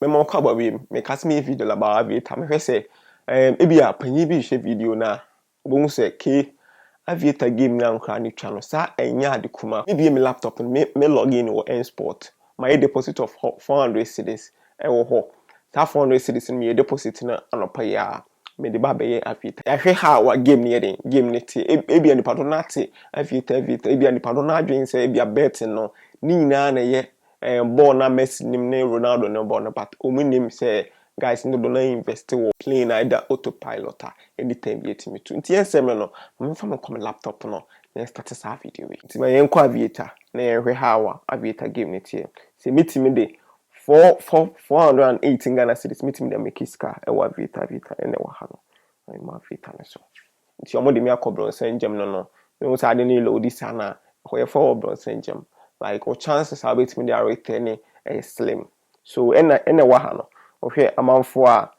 me mo kwa ba we me cast me video about Aviator me hwe say ebia panyi bi hwe video na bo say ke Aviator game na nkra ni twa no sa enya ade kuma me me laptop me login wo Msport my deposit of 400 cedis wo ho sa 400 cedis me deposit na anopa ya me de ba be Aviator ya hwe ha wa game ne den game ne te ebia ni pado na te Aviator ebia ni pado na adwen say ebia bet no ni nyina na ye ball na Messi nim ne Ronaldo no ball no but omunim say guys no do na invest wo plane either autopilot anytime yet me to nti ensem no me fa me come laptop no na start sa video we nti me yenko Aviator na ye hwe hawa Aviator game ne tie say meeting de 418 Ghana cedis meeting de make iska e wa Aviator ene wa ha no ai ma Aviator ne so nti omo de me akobro senjem no me say ade ne load this na ho ye for bro senjem like or chances are between the rate any slim so ene wa ha no okay amanfo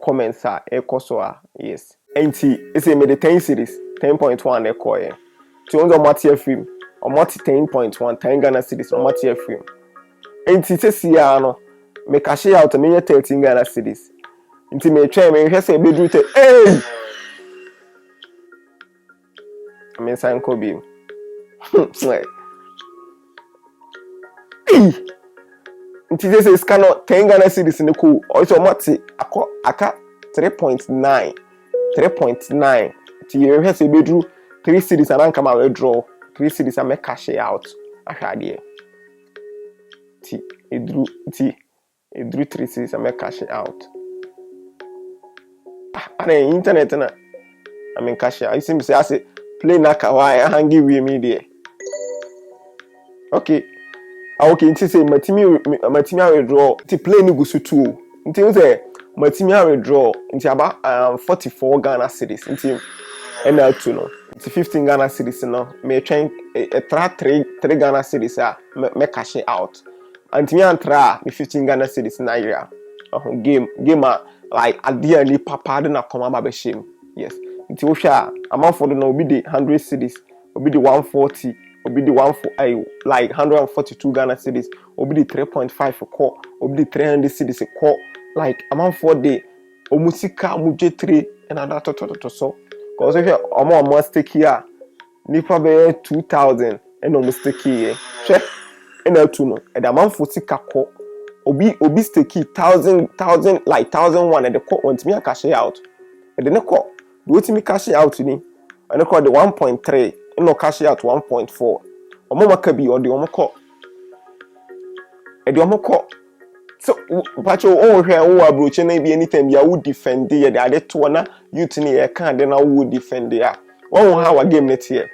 comments so yes enti ese me the 10 series 10.1 e ti on do matia film o mati 10.1 10 Ghana series o matia film enti sesi ya no me cash out me 13 Ghana series enti me try me hwe say bedru te me san ko bi nti say scan 10 Ghana cedis ne ko also mati aka 3.9 ti you have say bedru 3 cedis ananka ma withdraw 3 cedis am cash out ahade ti edru 3 cedis am cash out ana internet na am cash out sim say as play na ka why hangi we me there okay okay nti say matimi withdraw nti play ni gusu tu nti we say matimi withdraw nti aba 44 Ghana cedis nti NL2 no nti 15 Ghana cedis no me twen 3 Ghana cedis me cash out anti me antra me 15 Ghana cedis na area game like adia ni papa de na koma ba be shem yes nti wo hwa amanfo do na obi de 100 cedis obi de 140 obi de 140 like 142 Ghana cedis obi de 3.5 ko obi de 300 cedis ko like amanfo de omusika mujetre and that to so cause if you omo stake here nipa be 2000 and omo stake here hwe ena tu no e da amanfo sika ko obi stake 1000 like 1001 and the ko want me cash out e de ne ko do wetin me cash out ni and the ko the 1.3 no cash out 1.4 omo maka bi o de omo ko so pacho o hwe wo abroche na bi anytime bia wo defend ye de ade to na youth ni ye kan de na wo defend ya won ha wa game net here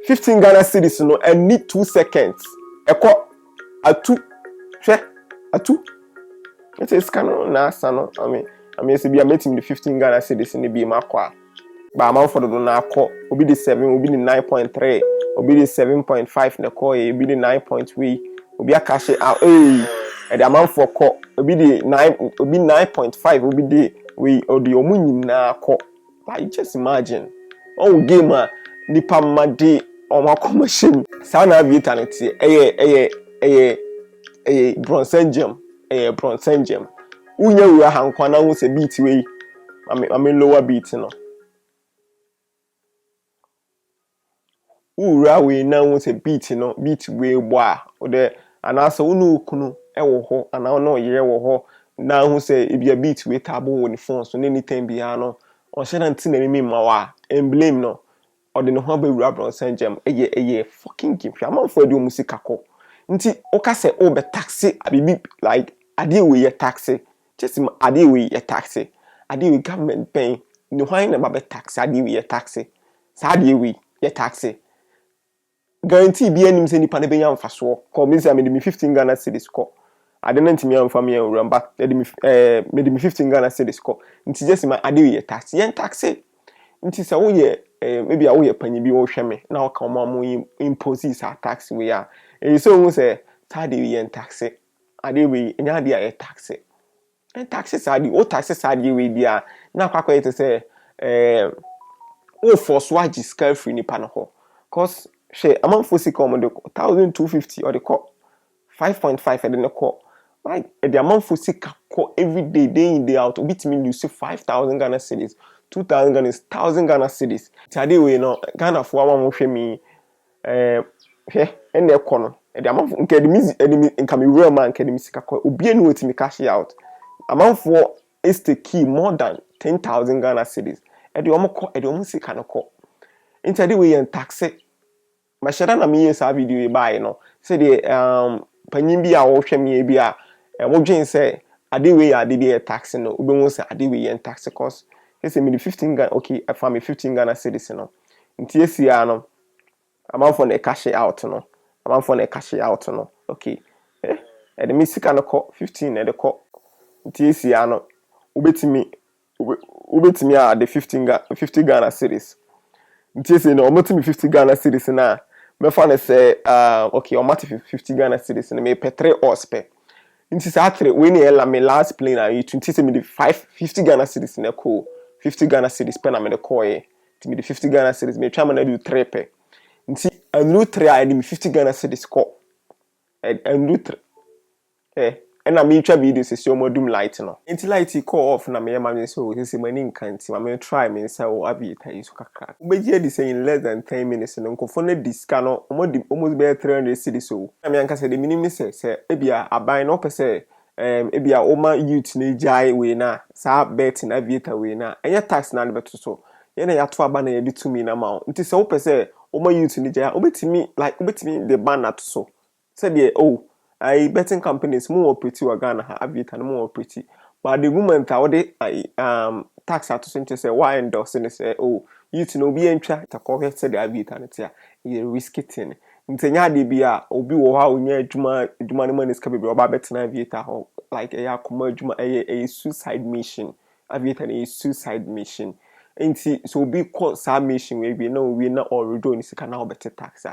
15 Ghana cedis no and need 2 seconds eko atu hwe atu it is canon na sano I mean say bia meeting the 15 Ghana cedis ni bi makwa ba man for do na akọ obi di 7 obi di 9.3 obi di 7.5 na call obi di 9.3 obi cash out e the amount for call obi di 9 obi 9.5 obi di we odi omu nyina akọ like just imagine oh game nipa made o makoma shim sa na Aviator ne tie bronze gem unya wu hankwa na hu se beat we ame lower beat no ura we na hu se beat no beat we bo a ode anasa unu kunu wo ho ana no yere wo ho na hu se ebia beat we tabo woni phone so anytime bia no o hye na ntina mimi mawa emblem no ode no ho ba wura bronze gem eye fucking game amanfo ade musika ko nti o ka se o be taxi abibi like ade we ye taxi just ade we ye taxi ade we government pay no hwan na ba be taxi ade we ye taxi sa ade we ye taxi guarantee bi anim se nipa na be yam faso ko me say me 15 Ghana cedis ko ade na ntimi am fam yan ramba me 15 Ghana cedis ko nti just ma ade we ye taxi yen taxi nti se wo ye maybe a wo ye panyi bi wo hwe me na wo ka mo impose sa tax we ya so wo say ade we yen taxi ade we nya ade ya taxi en taxi sa ade o taxi sa ade we dia na kwakwa yete say o force wa jiska free nipa no ho cause she amanfo sika omo de 1250 or de ko 5.5 ɛde ne kɔ like ɛde amanfo sika kɔ every day in day out obi timi lose 5,000 Ghana cedis 2,000 Ghana 1,000 Ghana cedis tade we no Ghana fo ama mo hwɛ mi hwɛ ɛna ɛkɔ no ɛde amanfo nka nka me wura man nka de sika kɔ obi enu otimi cash out amanfo is the key more than 10,000 Ghana cedis ɛde ɔmo sika no kɔ ntade we yɛn taxe mashada na me sa video e buy no say the panyin bi a wo hwɛ me bi a wo dwen say ade we ade bi e tax no obi won say ade we yen tax cost say me the 15 Ghana okay I found me 15 Ghana cedis no nti esia no amount for the cash out no amount for the cash out no okay e de me sika no kɔ 15 e de kɔ nti esia no obetimi a the 50 Ghana cedis nti esia no omotimi 50 Ghana cedis na me fa say okay o mati 50 Ghana cedis na me pay 3 hours pe nti sa 3 we na ela me last plane na you 20 say me the 50 Ghana cedis na ko 50 Ghana cedis pe na me the call e nti me the 50 Ghana cedis me twa me na do 3 pe nti anu 3 a me 50 Ghana cedis ko anu 3 and I mean try video say so modum light no nti light call off na me ma me so say mani nkan nti ma me try me say o Aviator yi so kakra ubeji dey say in less than 10 minutes no nkofo na diska no almost be 300 cedis so na me anka say the minimum say ebia aban no pese ebia o ma youth na ejai we na sa bet na Aviator we na enye tax na de beto so ye na ya to aba na ye de to me na ma nti say o pese o ma youth na ejai obetimi the ban na to so say the I betting companies more operate wa Ghana Aviator no more operate but the moment I would tax out to say why endorse and say oh you to know be entwa ta ko say the Aviator no tia you risk it in ntenya de bia obi wo ha onya adwuma no money ska be oba bet na Aviator ho like e akoma adwuma a suicide mission Aviator a suicide mission nti so obi call sa mission we be na already ni sika na obet tax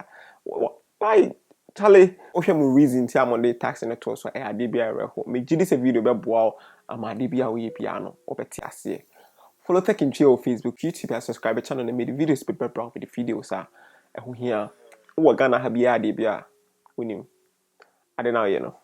why Charlie, okay, my reason to am on the tax and so I had DBI reho. Me gidi this video be boa am DBI we piano or beti ase. Follow tech in your Facebook, YouTube, and subscribe to channel and make the videos be better with the videos here. Who Ghana have ya DBI. Who knew? I don't know,